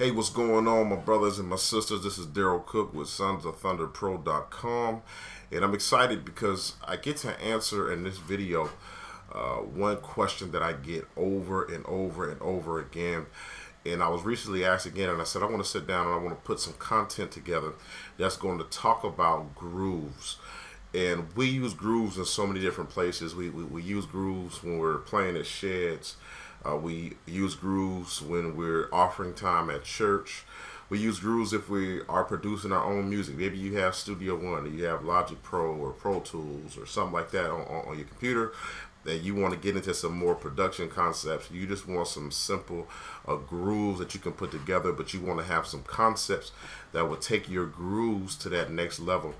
Hey, what's going on, my brothers and my sisters? This is Daryl Cook with sonsofthunderpro.com, and I'm excited because I get to answer in this video one question that I get over and over and over again. And I was recently asked again, and I said I want to sit down and I want to put some content together that's going to talk about grooves. And we use grooves in so many different places. We use grooves when we're playing at sheds. We use grooves when we're offering time at church. We use grooves if we are producing our own music. Maybe you have Studio One, or you have Logic Pro or Pro Tools or something like that on your computer, and you want to get into some more production concepts. You just want some simple grooves that you can put together, but you want to have some concepts that will take your grooves to that next level.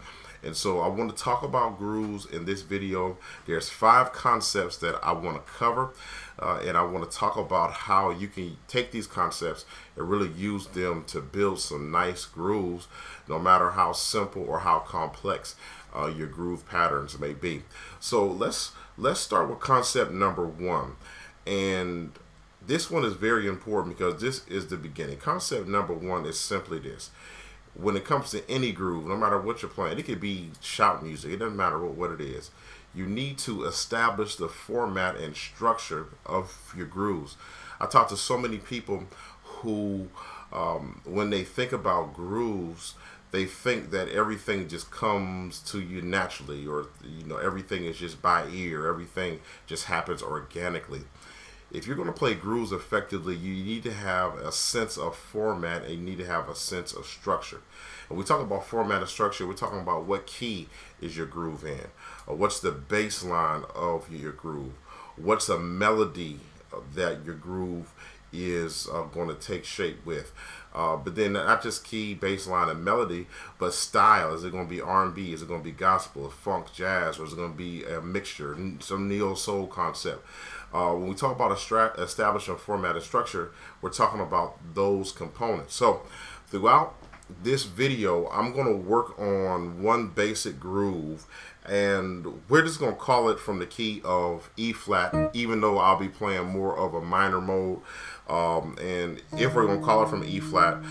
And so I want to talk about grooves in this video. There's 5 concepts that I want to cover, and I want to talk about how you can take these concepts and really use them to build some nice grooves, no matter how simple or how complex your groove patterns may be. So let's start with concept number 1. And this one is very important because this is the beginning. Concept number 1 is simply this. When it comes to any groove, no matter what you're playing, it could be shout music, it doesn't matter what it is, you need to establish the format and structure of your grooves. I talk to so many people who, when they think about grooves, they think that everything just comes to you naturally, or everything is just by ear, everything just happens organically. If you're going to play grooves effectively, you need to have a sense of format and you need to have a sense of structure. When we talk about format and structure, we're talking about what key is your groove in, or what's the bass line of your groove, what's a melody that your groove is going to take shape with. But then not just key, bass line, and melody, but style. Is it going to be R&B? Is it going to be gospel, funk, jazz, or is it going to be a mixture, some neo-soul concept? When we talk about establishing format and structure, we're talking about those components. So throughout this video, I'm going to work on one basic groove, and we're just going to call it from the key of E flat, even though I'll be playing more of a minor mode. And if we're going to call it from E flat,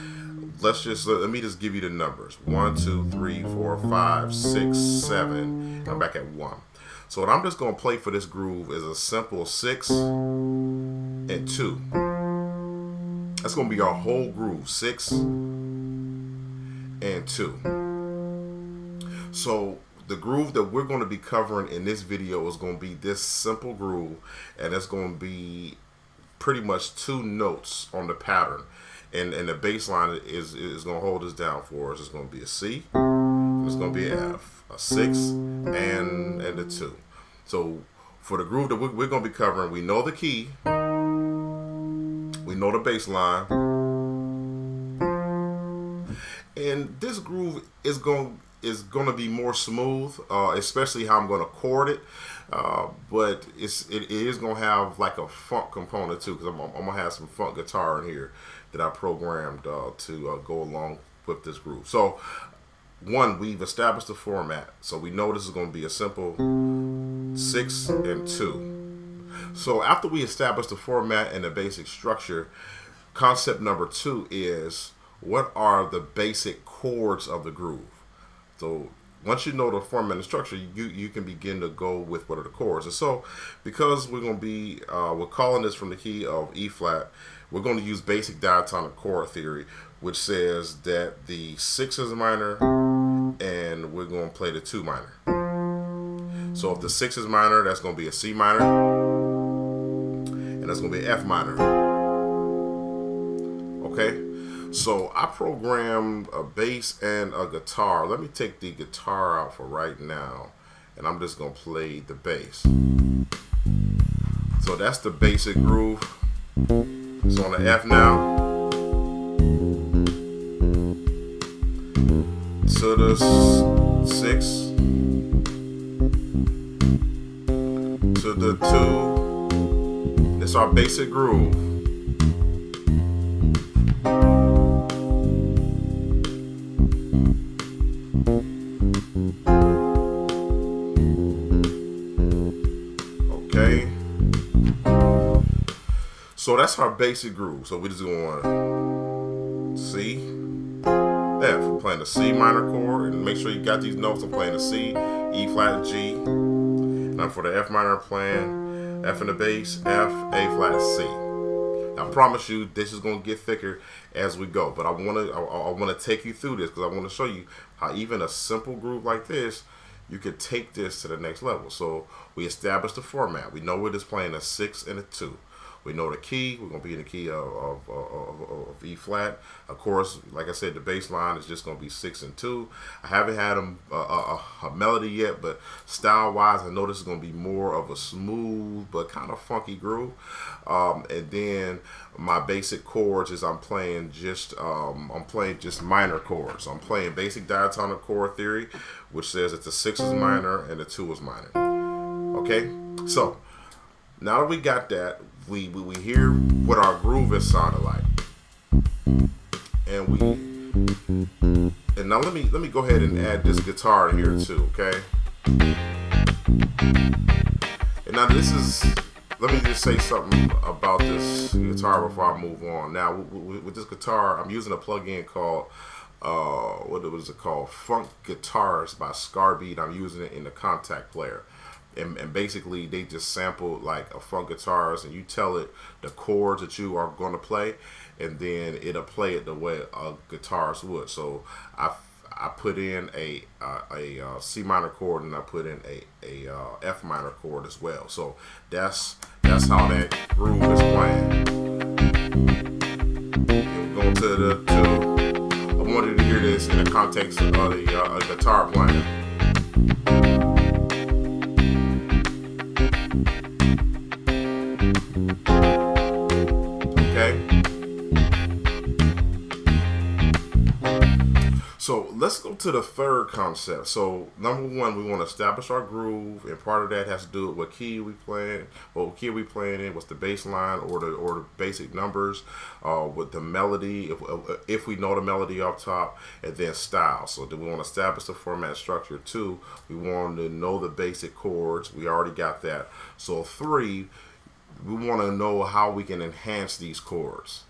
let me just give you the numbers: 1, 2, 3, 4, 5, 6, 7. I'm back at 1. So what I'm just going to play for this groove is a simple 6 and 2. That's going to be our whole groove, 6 and 2. So the groove that we're going to be covering in this video is going to be this simple groove, and it's going to be pretty much 2 notes on the pattern. And the bass line is going to hold us down for us. It's going to be a C, and it's going to be an F, a 6, and a 2. So for the groove that we're going to be covering, we know the key, we know the bass line, and this groove is going to be more smooth, especially how I'm going to chord it. But it is going to have like a funk component too, because I'm going to have some funk guitar in here that I programmed to go along with this groove. So 1, we've established the format, so we know this is going to be a simple 6 and 2. So after we establish the format and the basic structure, concept number 2 is, what are the basic chords of the groove? So once you know the format and structure, you can begin to go with what are the chords. And so because we're going to be we're calling this from the key of E flat, we're going to use basic diatonic chord theory, which says that the 6 is minor and we're going to play the 2 minor. So if the 6 is minor, that's going to be a C minor, and that's going to be an F minor. Okay, so I programmed a bass and a guitar. Let me take the guitar out for right now, and I'm just going to play the bass. So that's the basic groove. It's on the F now. To the 6, to the 2. It's our basic groove. Okay. So that's our basic groove. So we just go on. playing a C minor chord, and make sure you got these notes. I'm playing a C, E flat, G. And for the F minor, I'm playing F in the bass, F, A flat, C. I promise you, this is gonna get thicker as we go. But I wanna take you through this because I want to show you how even a simple groove like this, you could take this to the next level. So we established the format. We know we're just playing a 6 and a 2. We know the key. We're going to be in the key of E flat. Of course, like I said, the bass line is just going to be 6 and 2. I haven't had a melody yet, but style-wise, I know this is going to be more of a smooth but kind of funky groove. And then my basic chords is I'm playing just minor chords. I'm playing basic diatonic chord theory, which says that the 6 is minor and the 2 is minor. Okay, so now that we got that, we hear what our groove is sounding like, and now let me go ahead and add this guitar here too, okay? And now let me just say something about this guitar before I move on. Now with this guitar, I'm using a plugin called what was it called? Funk Guitars by Scarbeat. I'm using it in the contact player. And basically they just sample like a funk guitars, and you tell it the chords that you are going to play, and then it'll play it the way a guitarist would. So I put in a C minor chord, and I put in a F minor chord as well. So that's how that groove is playing. And we're going to I wanted to hear this in the context of the guitar playing. So let's go to the third concept. So number one, we want to establish our groove, and part of that has to do with what key we playing, in, what's the bass line or the basic numbers, with the melody, if we know the melody off top, and then style. So do we want to establish the format structure? 2, we want to know the basic chords. We already got that. So 3, we want to know how we can enhance these chords.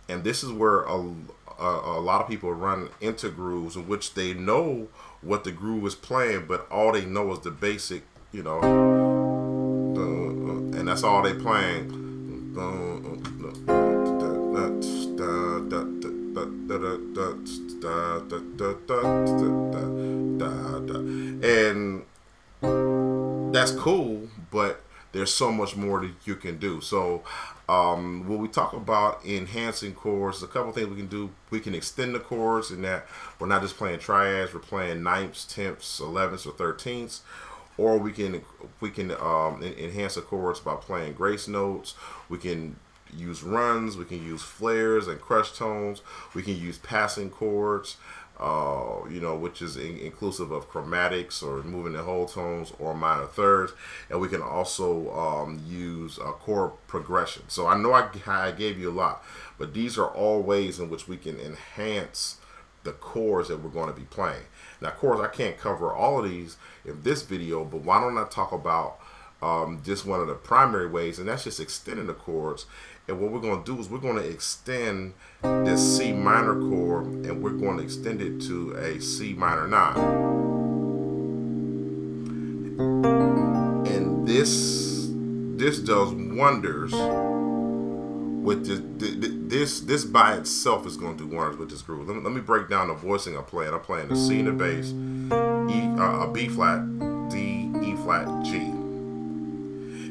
And this is where a lot of people run into grooves in which they know what the groove is playing, but all they know is the basic, you know, and that's all they playing. And that's cool, but there's so much more that you can do. So when we talk about enhancing chords, a couple things we can do. We can extend the chords in that we're not just playing triads, we're playing ninths, tenths, 11ths, or 13ths. Or we can enhance the chords by playing grace notes. We can use runs, we can use flares and crush tones. We can use passing chords, you know, which is inclusive of chromatics or moving the whole tones or minor thirds. And we can also use chord progression. So I know I gave you a lot, but these are all ways in which we can enhance the chords that we're going to be playing. Now, of course, I can't cover all of these in this video, but why don't I talk about just one of the primary ways, and that's just extending the chords. And what we're going to do is we're going to extend this C minor chord, and we're going to extend it to a C minor 9. And this does wonders with this by itself is going to do wonders with this groove. Let me break down the voicing I'm playing. I'm playing the C in the bass, a B flat, D, E flat, G.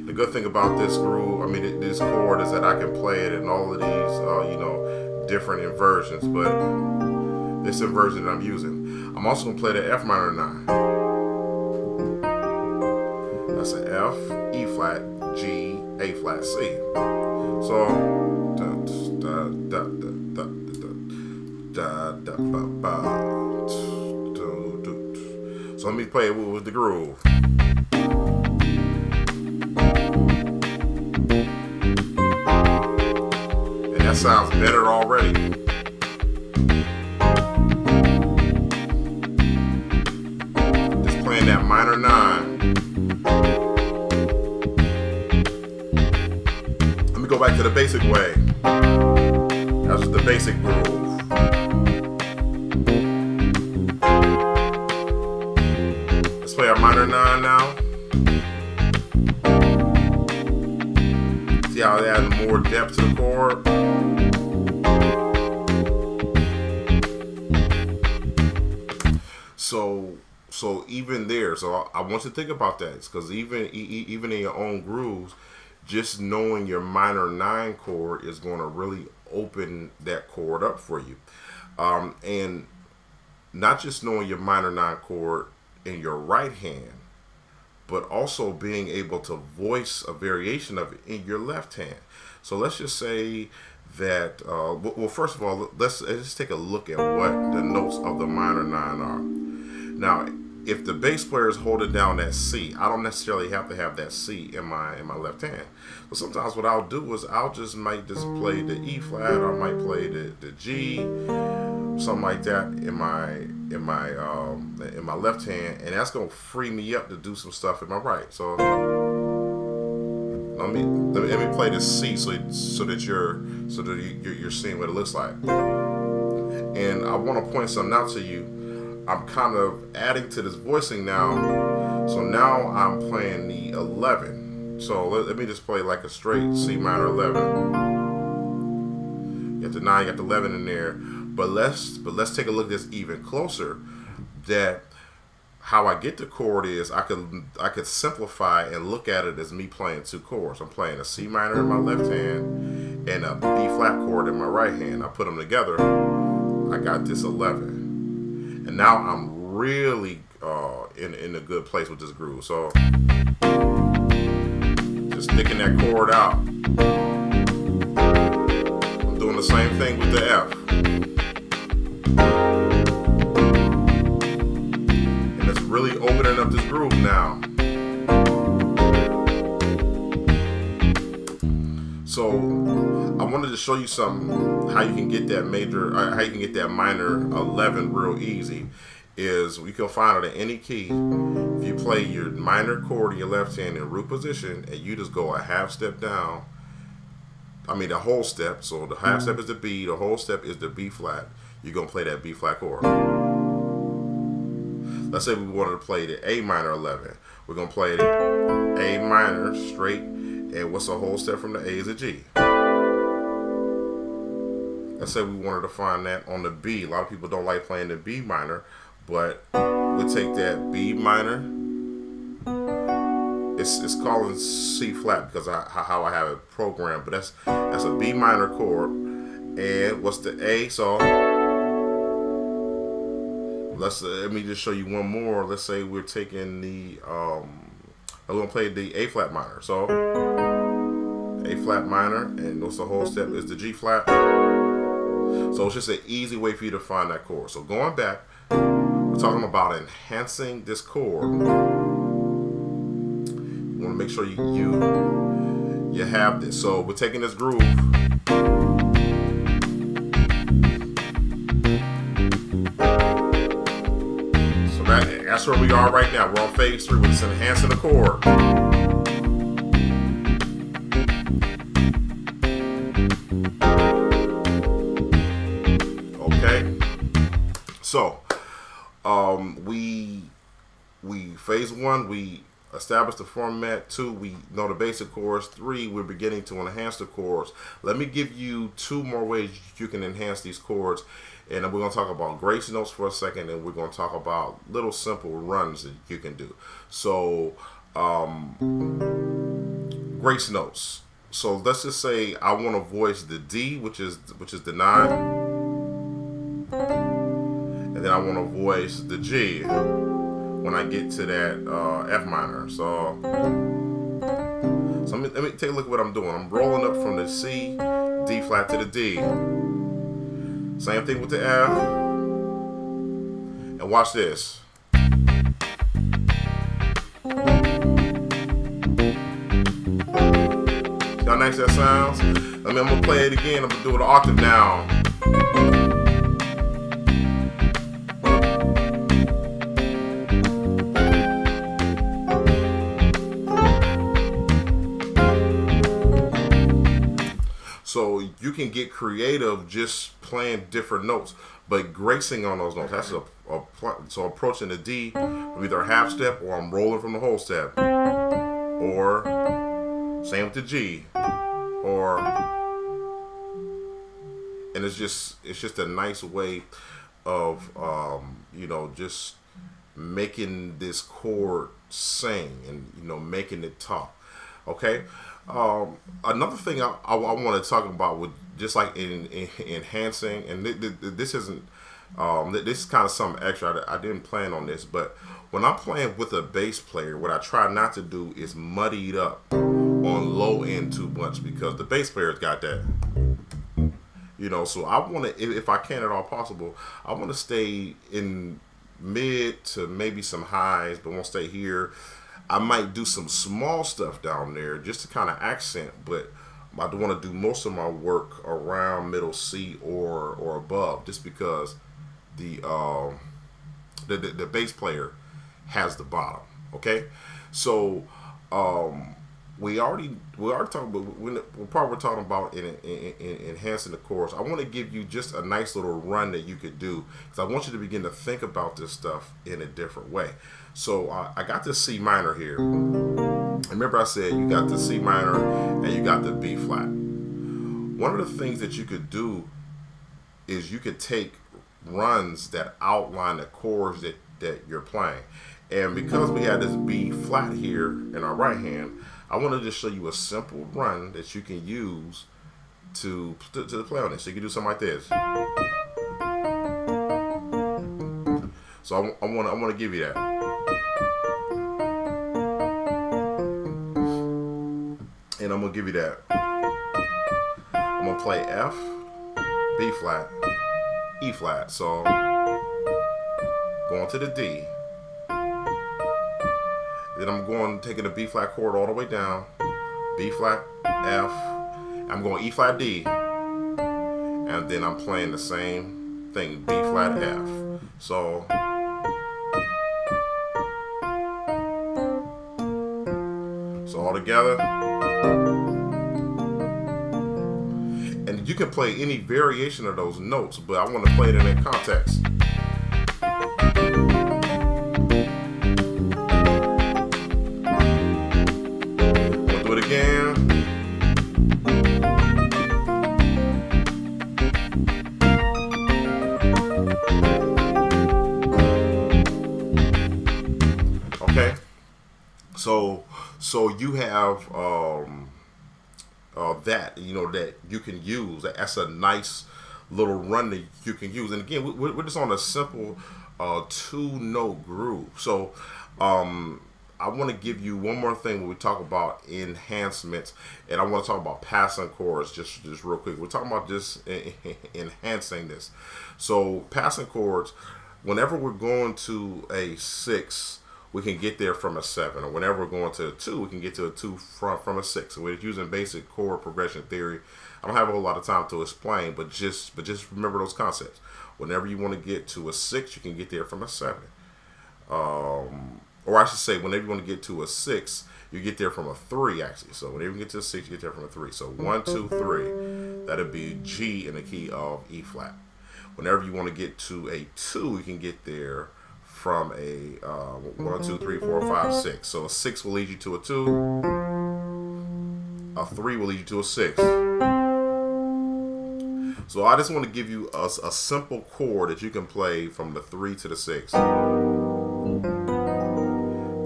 The good thing about this groove, I mean, this chord, is that I can play it in all of these, you know, different inversions. But this inversion that I'm using, I'm also gonna play the F minor 9. That's an F, E flat, G, A flat, C. So so let me play it with the groove. And that sounds better already. Just playing that minor 9. Let me go back to the basic way. That's just the basic groove. 9 now. See how it adds more depth to the chord? So even there, so I want you to think about that, because even in your own grooves, just knowing your minor 9 chord is going to really open that chord up for you. And not just knowing your minor 9 chord in your right hand, but also being able to voice a variation of it in your left hand. So let's just say that, well, first of all, let's just take a look at what the notes of the minor 9 are. Now, if the bass player is holding down that C, I don't necessarily have to have that C in my left hand. But sometimes what I'll do is might just play the E flat, or I might play the G, something like that in my left hand, and that's gonna free me up to do some stuff in my right. So let me play this C so that you're seeing what it looks like. And I want to point something out to you. I'm kind of adding to this voicing now. So now I'm playing the 11. So let me just play like a straight C minor 11. You got the 9, you got the 11 in there. But let's take a look at this even closer. That how I get the chord is I could simplify and look at it as me playing 2 chords. I'm playing a C minor in my left hand and a B flat chord in my right hand. I put them together. I got this 11. And now I'm really in a good place with this groove. So just sticking that chord out. I'm doing the same thing with the F. And it's really opening up this groove now. So I wanted to show you something, how you can get that how you can get that minor 11 real easy. Is you can find it at any key. If you play your minor chord in your left hand in root position, and you just go a half step down, I mean the whole step, so the half step is the B, the whole step is the B flat, you're going to play that B flat chord. Let's say we wanted to play the A minor 11. We're going to play the A minor straight, and what's the whole step from the A is a G. Let's say we wanted to find that on the B. A lot of people don't like playing the B minor, but we'll take that B minor. It's calling C flat because how I have it programmed, but that's a B minor chord. And what's the A? So let me just show you one more. Let's say we're taking the I'm gonna play the A flat minor. So A flat minor, and what's the whole step is the G flat. So it's just an easy way for you to find that chord. So going back, we're talking about enhancing this chord. You want to make sure you have this. So we're taking this groove. So that's where we are right now. We're on phase 3. We're just enhancing the chord. So, we phase 1, we established the format. 2, we know the basic chords. 3, we're beginning to enhance the chords. Let me give you 2 more ways you can enhance these chords, and then we're going to talk about grace notes for a second, and we're going to talk about little simple runs that you can do. So, grace notes. So let's just say I want to voice the D, which is the 9. And then I want to voice the G when I get to that F minor. So let me take a look at what I'm doing. I'm rolling up from the C, D flat to the D. Same thing with the F. And watch this. See how nice that sounds? I'm going to play it again. I'm going to do it an octave down. So you you can get creative just playing different notes, but gracing on those notes. That's so approaching the D with either a half step, or I'm rolling from the whole step, or same with the G, and it's just a nice way of just making this chord sing, and making it talk. Okay. Another thing I want to talk about with just like in enhancing, and this isn't this is kind of something extra. I didn't plan on this, but when I'm playing with a bass player, what I try not to do is muddy it up on low end too much, because the bass player's got that. So I want to, if I can at all possible, I want to stay in mid to maybe some highs, but won't stay here. I might do some small stuff down there just to kind of accent, but I want to do most of my work around middle C or above, just because the bass player has the bottom. Okay, so we already talked about, we're probably talking about in enhancing the chorus. I want to give you just a nice little run that you could do, because I want you to begin to think about this stuff in a different way. So I got the C minor here. Remember I said you got the C minor and you got the B flat. One of the things that you could do is you could take runs that outline the chords that you're playing. And because we have this B flat here in our right hand, I want to just show you a simple run that you can use to play on this. So you can do something like this. So I want to give you that. And I'm gonna give you that. I'm gonna play F, B flat, E flat. So going to the D. Then I'm taking the B flat chord all the way down, B flat, F. I'm going E flat, D, and then I'm playing the same thing, B flat, F. So all together. And you can play any variation of those notes, but I want to play it in that context. We'll do it again. Okay. So you have that that you can use. That's a nice little run that you can use. And again, we're just on a simple 2-note groove. So I want to give you one more thing when we talk about enhancements, and I want to talk about passing chords just real quick. We're talking about just enhancing this. So passing chords, whenever we're going to a 6, we can get there from a 7, or whenever we're going to a 2, we can get to a 2 from a 6. So we're using basic chord progression theory. I don't have a whole lot of time to explain, but just remember those concepts. Whenever you want to get to a 6, you can get there from a 7. Or I should say, whenever you want to get to a 6, you get there from a 3, actually. So whenever you get to a 6, you get there from a 3. So 1, 2, 3, that'd be G in the key of E flat. Whenever you want to get to a 2, you can get there from a 1, 2, 3, 4, 5, 6. So a 6 will lead you to a 2. A 3 will lead you to a 6. So I just want to give you a simple chord that you can play from the 3 to the 6.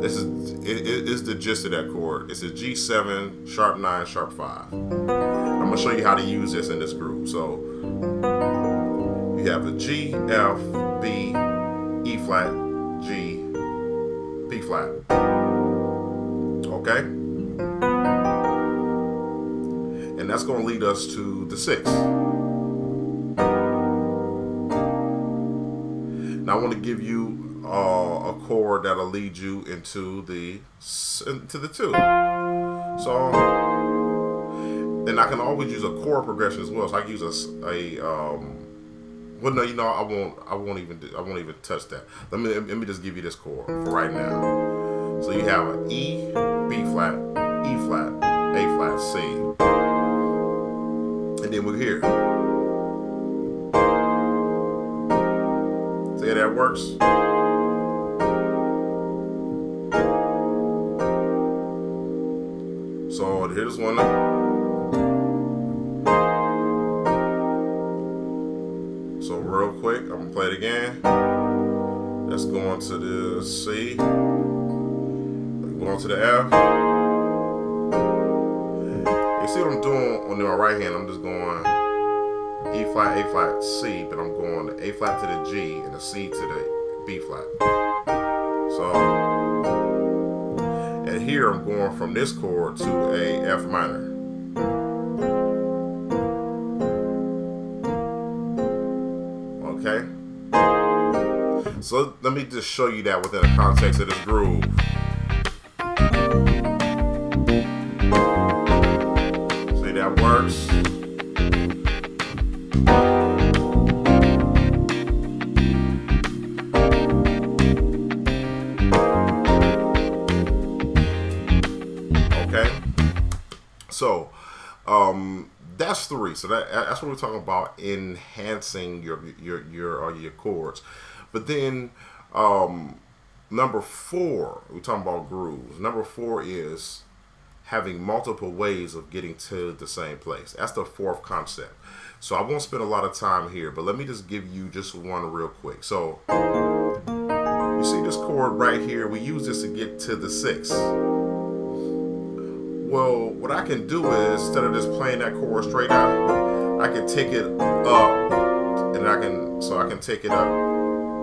This is the gist of that chord. It's a G7, sharp 9, sharp 5. I'm gonna show you how to use this in this groove. So you have a G, F, B, E flat, G, B flat. Okay? And that's going to lead us to the 6. Now I want to give you a chord that'll lead you into the 2. So, and I can always use a chord progression as well. So I can use well, no, I won't even touch that. Let me just give you this chord for right now. So you have an E, B flat, E flat, A flat, C, And then we're here. See how that works? So here's one. So real quick, I'm gonna play it again. Let's go on to the C. Go on to the F. You see what I'm doing on my right hand? I'm just going E flat, A flat, C, but I'm going A flat to the G and the C to the B flat. So, and here I'm going from this chord to a F minor. Okay? So let me just show you that within the context of this groove. See, that works. So that's 3. So that's what we're talking about, enhancing your chords. But then number 4, we're talking about grooves. Number 4 is having multiple ways of getting to the same place. That's the 4th concept. So I won't spend a lot of time here, but let me just give you just one real quick. So you see this chord right here, we use this to get to the 6th. Well, what I can do is, instead of just playing that chord straight out, I can take it up, and I can take it up.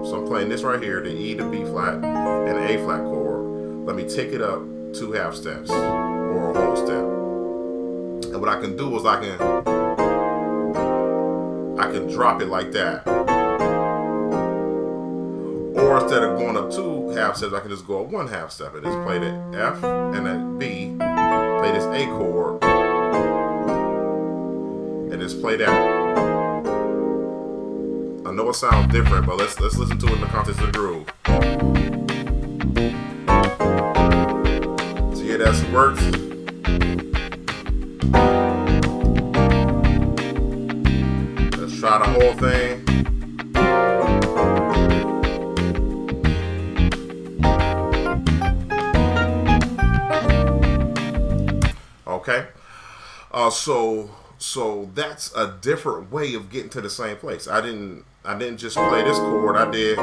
So I'm playing this right here, the E to B flat and A flat chord. Let me take it up 2 half steps or a whole step. And what I can do is I can drop it like that. Or instead of going up 2 half steps, I can just go up 1 half step and just play the F and then B. Play this A chord and just play that. I know it sounds different, but let's listen to it in the context of the groove. See how that works? Let's try the whole thing. Okay, so that's a different way of getting to the same place. I didn't just play this chord. I did.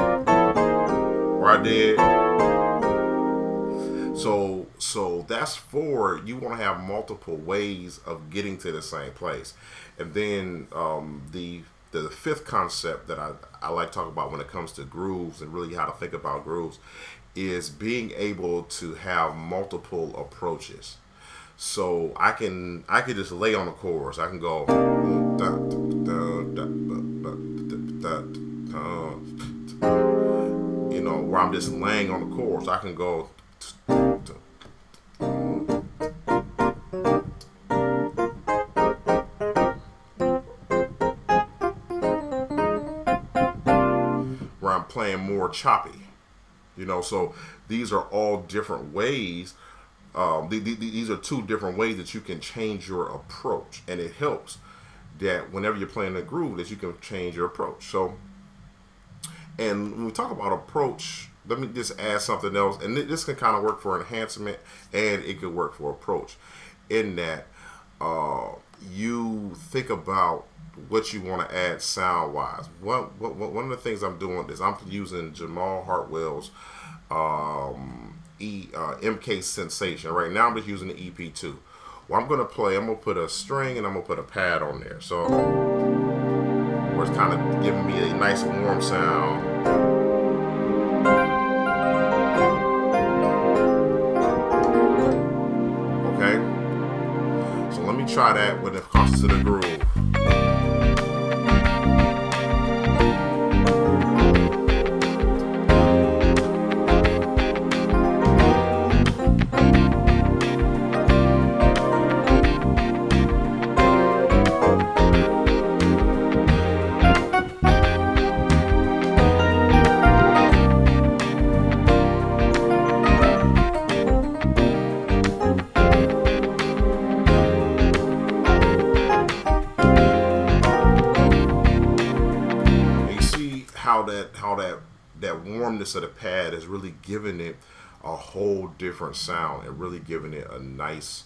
So that's 4. You want to have multiple ways of getting to the same place, and then the 5th concept that I like to talk about when it comes to grooves and really how to think about grooves is being able to have multiple approaches. So I can just lay on the chorus. I can go, you know, where I'm just laying on the chorus. I can go, where I'm playing more choppy. You know, so these are all different ways. These are 2 different ways that you can change your approach, and it helps that whenever you're playing a groove that you can change your approach. So, and when we talk about approach, let me just add something else, and this can kind of work for enhancement and it could work for approach, in that you think about what you want to add sound wise. One of the things I'm doing is I'm using Jamal Hartwell's MK Sensation. Right now I'm just using the EP2. Well, I'm going to put a string and I'm going to put a pad on there. So where it's kind of giving me a nice warm sound. Okay. So let me try that when it comes to the groove. that warmness of the pad is really giving it a whole different sound and really giving it a nice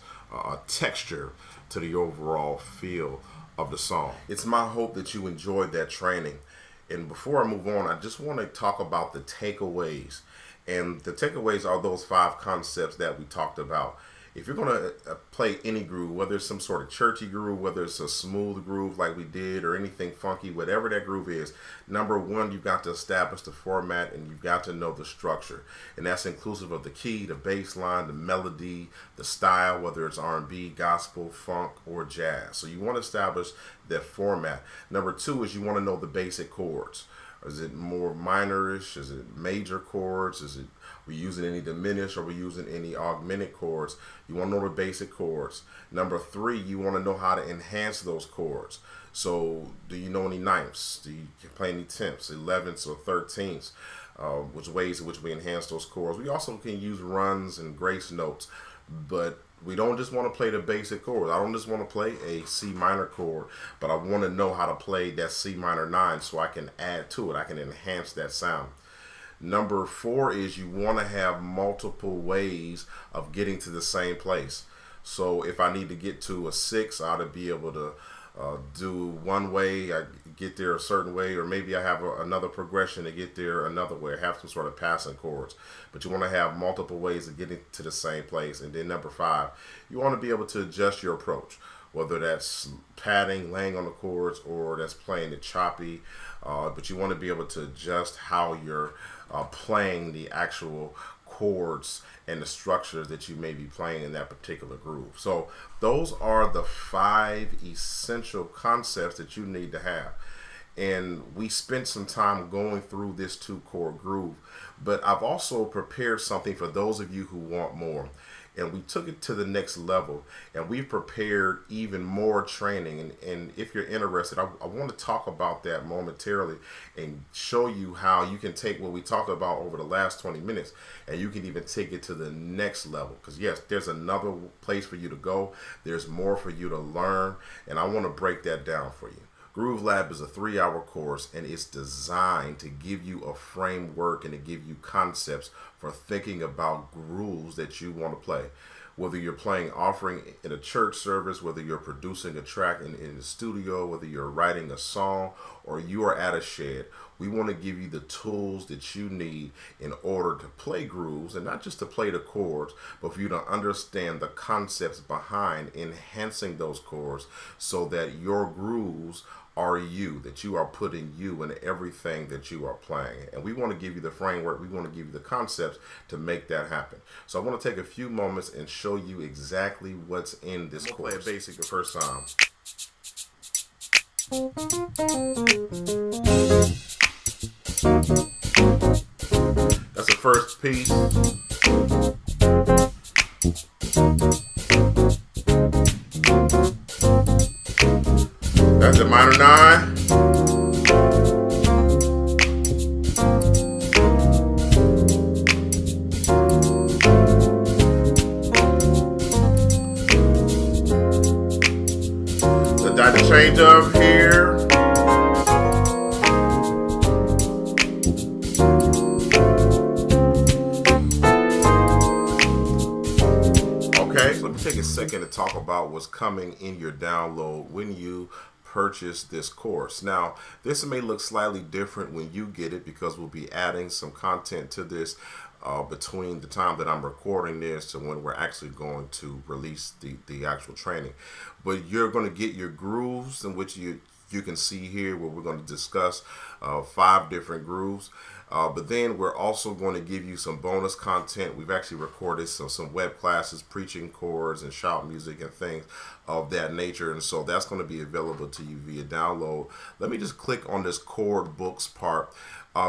texture to the overall feel of the song. It's my hope that you enjoyed that training. And before I move on, I just want to talk about the takeaways. And the takeaways are those 5 concepts that we talked about. If you're going to play any groove, whether it's some sort of churchy groove, whether it's a smooth groove like we did, or anything funky, whatever that groove is, number 1, you've got to establish the format and you've got to know the structure. And that's inclusive of the key, the bass line, the melody, the style, whether it's R&B, gospel, funk, or jazz. So you want to establish that format. Number 2 is you want to know the basic chords. Is it more minorish? Is it major chords? Is it we using any diminished, or we using any augmented chords? You want to know the basic chords. Number 3, you want to know how to enhance those chords. So do you know any ninths? Do you play any tenths, 11ths, or 13ths? Which ways in which we enhance those chords. We also can use runs and grace notes, but we don't just want to play the basic chords. I don't just want to play a C minor chord, but I want to know how to play that C minor 9 so I can add to it. I can enhance that sound. Number 4 is you want to have multiple ways of getting to the same place. So if I need to get to a 6, I ought to be able to do one way, I get there a certain way, or maybe I have another progression to get there another way. I have some sort of passing chords. But you want to have multiple ways of getting to the same place. And then number 5, you want to be able to adjust your approach, whether that's padding, laying on the chords, or that's playing it choppy. But you want to be able to adjust how you're playing the actual chords and the structures that you may be playing in that particular groove. So those are the 5 essential concepts that you need to have. And we spent some time going through this 2-chord groove, but I've also prepared something for those of you who want more. And we took it to the next level, and we've prepared even more training. And if you're interested, I want to talk about that momentarily and show you how you can take what we talked about over the last 20 minutes and you can even take it to the next level. Because yes, there's another place for you to go. There's more for you to learn, and I want to break that down for you. GrooveLab is a 3-hour course, and it's designed to give you a framework and to give you concepts for thinking about grooves that you want to play. Whether you're playing offering in a church service, whether you're producing a track in the studio, whether you're writing a song, or you are at a shed, we want to give you the tools that you need in order to play grooves, and not just to play the chords, but for you to understand the concepts behind enhancing those chords so that your grooves are you, that you are putting you in everything that you are playing. And we want to give you the framework, we want to give you the concepts to make that happen. So I want to take a few moments and show you exactly what's in this course. Play a basic the first time. That's the first piece. That's the minor 9. The dot change up here. Okay, so let me take a second to talk about what's coming in your download when you purchase this course. Now, this may look slightly different when you get it because we'll be adding some content to this between the time that I'm recording this to when we're actually going to release the actual training. But you're going to get your grooves, in which you can see here where we're going to discuss 5 different grooves. But then we're also going to give you some bonus content. We've actually recorded some web classes, preaching chords and shout music and things of that nature. And so that's going to be available to you via download. Let me just click on this chord books part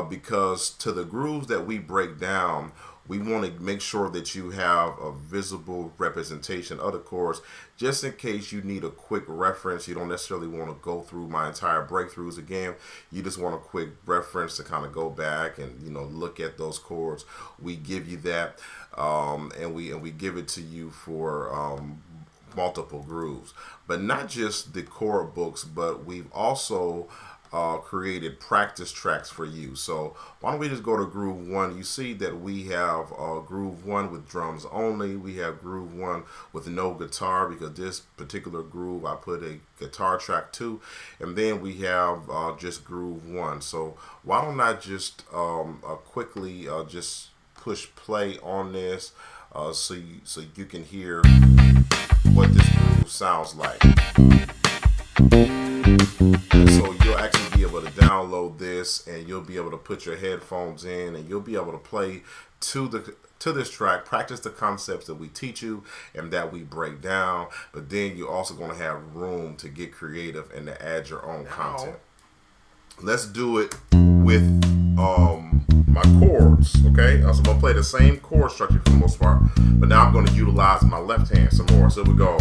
because to the grooves that we break down, we want to make sure that you have a visible representation of the chords, just in case you need a quick reference. You don't necessarily want to go through my entire breakthroughs again. You just want a quick reference to kind of go back and look at those chords. We give you that, and we give it to you for multiple grooves, but not just the chord books, but we've also created practice tracks for you. So why don't we just go to Groove 1? You see that we have Groove 1 with drums only. We have Groove 1 with no guitar, because this particular groove I put a guitar track to. And then we have just Groove 1. So why don't I just quickly just push play on this so you can hear what this groove sounds like. And so you'll actually be able to download this, and you'll be able to put your headphones in, and you'll be able to play to this track, practice the concepts that we teach you and that we break down. But then you're also going to have room to get creative and to add your own content. Let's do it with my chords. Okay, so I'm gonna play the same chord structure for the most part, but now I'm going to utilize my left hand some more. So we go.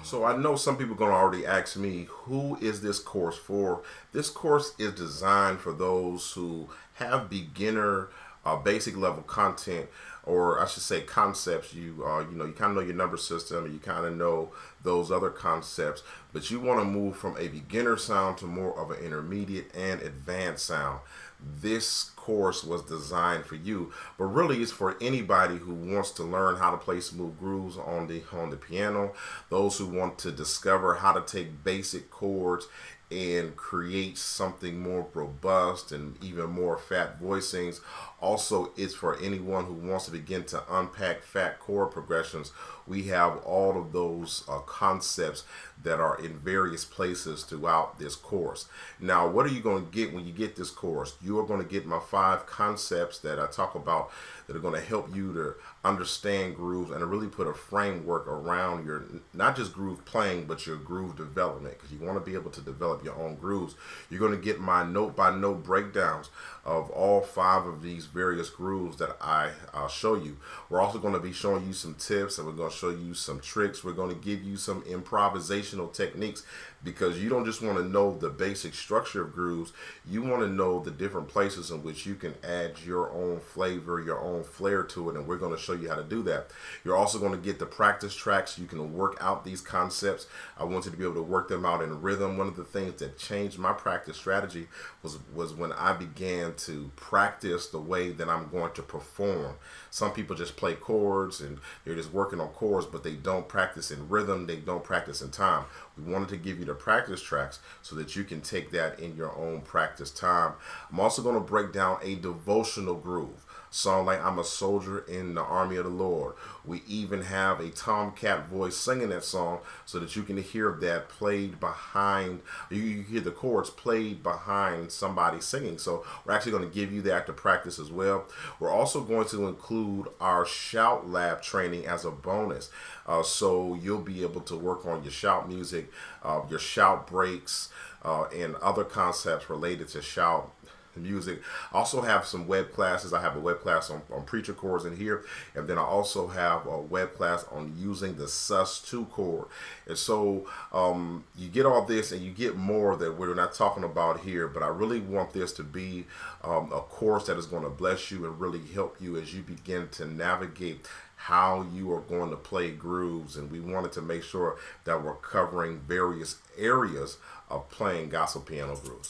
So I know some people are going to already ask me, who is this course for? This course is designed for those who have beginner basic level content, or I should say concepts. You kind of know your number system, and you kind of know those other concepts, but you want to move from a beginner sound to more of an intermediate and advanced sound. This course was designed for you, but really it's for anybody who wants to learn how to play smooth grooves on the piano, those who want to discover how to take basic chords and create something more robust and even more fat voicings. Also, it's for anyone who wants to begin to unpack fat chord progressions. We have all of those concepts that are in various places throughout this course. Now, what are you going to get when you get this course? You are going to get my 5 concepts that I talk about that are going to help you to understand grooves and to really put a framework around your, not just groove playing, but your groove development, because you want to be able to develop your own grooves. You're going to get my note-by-note breakdowns of all 5 of these various grooves that I'll show you. We're also going to be showing you some tips, and we're going to show you some tricks. We're going to give you some improvisational techniques, because you don't just want to know the basic structure of grooves. You want to know the different places in which you can add your own flavor, your own flair to it, and we're going to show you how to do that. You're also going to get the practice tracks. You can work out these concepts. I want you to be able to work them out in rhythm. One of the things that changed my practice strategy was when I began to practice the way that I'm going to perform. Some people just play chords and they're just working on chords, but they don't practice in rhythm, they don't practice in time. We wanted to give you the practice tracks so that you can take that in your own practice time. I'm also going to break down a devotional groove, song like I'm a Soldier in the Army of the Lord. We even have a tomcat voice singing that song so that you can hear that played behind, you hear the chords played behind somebody singing. So we're actually going to give you that to practice as well. We're also going to include our Shout Lab training as a bonus. So you'll be able to work on your shout music, your shout breaks, and other concepts related to shout music. I also have some web classes. I have a web class on preacher chords in here, and then I also have a web class on using the sus2 chord. And so you get all this and you get more that we're not talking about here, but I really want this to be a course that is going to bless you and really help you as you begin to navigate how you are going to play grooves. And we wanted to make sure that we're covering various areas of playing gospel piano grooves.